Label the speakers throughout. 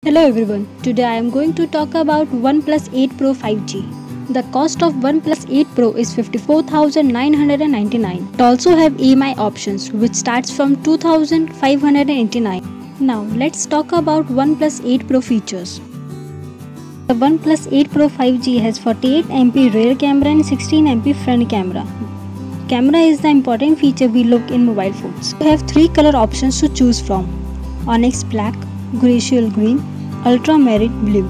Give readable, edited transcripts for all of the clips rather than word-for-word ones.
Speaker 1: Hello everyone, today I am going to talk about OnePlus 8 Pro 5G. The cost of OnePlus 8 Pro is 54,999. It also have EMI options which starts from 2,589. Now let's talk about OnePlus 8 Pro features. The OnePlus 8 Pro 5G has 48MP rear camera and 16MP front camera. Camera is the important feature we look in mobile phones. We have 3 color options to choose from: Onyx Black, Glacial Green, Ultramarine Blue.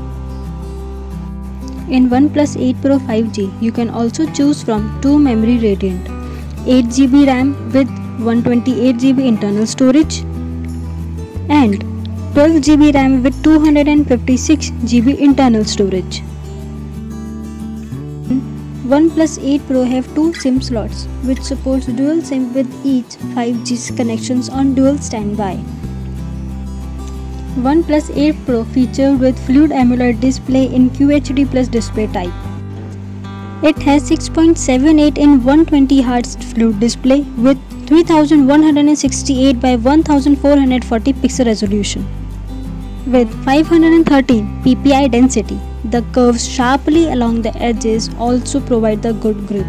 Speaker 1: In OnePlus 8 Pro 5G, you can also choose from 2 memory variant: 8GB RAM with 128GB internal storage and 12GB RAM with 256GB internal storage. OnePlus 8 Pro have 2 SIM slots which supports dual SIM with each 5G connections on dual standby. OnePlus 8 Pro featured with Fluid AMOLED display in QHD Plus display type. It has 6.78 in 120Hz Fluid display with 3168 by 1440 pixel resolution. With 513 ppi density, the curves sharply along the edges also provide the good grip.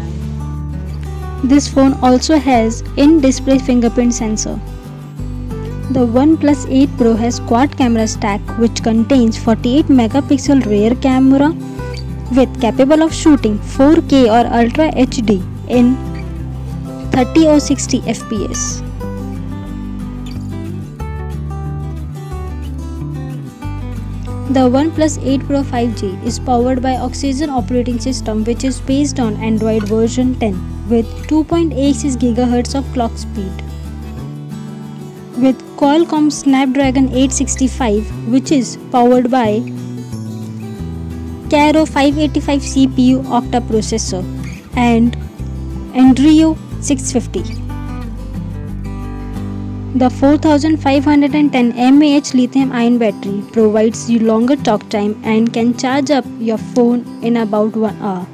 Speaker 1: This phone also has in-display fingerprint sensor. The OnePlus 8 Pro has quad camera stack which contains 48 megapixel rear camera with capable of shooting 4K or Ultra HD in 30 or 60 fps. The OnePlus 8 Pro 5G is powered by Oxygen operating system which is based on Android version 10 with 2.86 GHz of clock speed. With Qualcomm Snapdragon 865 which is powered by Kryo 585 CPU octa processor and Adreno 650. The 4510 mAh lithium-ion battery provides you longer talk time and can charge up your phone in about 1 hour.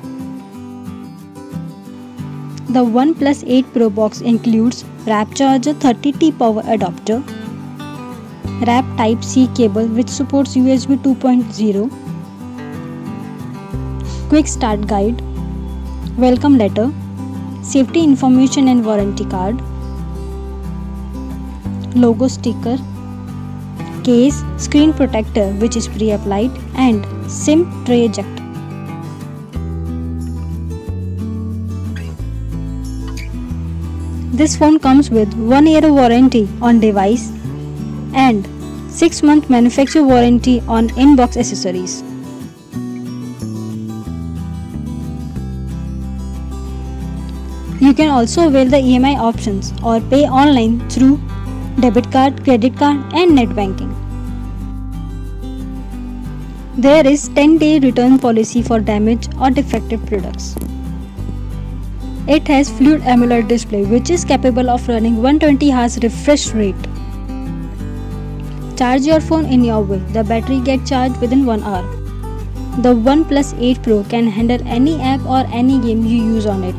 Speaker 1: The OnePlus 8 Pro box includes Rapid Charger 30T power adapter, RAP Type-C cable which supports USB 2.0, quick start guide, welcome letter, safety information and warranty card, logo sticker, case, screen protector which is pre-applied and SIM tray ejector. This phone comes with 1 year warranty on device and 6-month manufacturer warranty on in-box accessories. You can also avail the EMI options or pay online through debit card, credit card and net banking. There is 10-day return policy for damaged or defective products. It has Fluid AMOLED display which is capable of running 120Hz refresh rate. Charge your phone in your way. The battery gets charged within 1 hour. The OnePlus 8 Pro can handle any app or any game you use on it.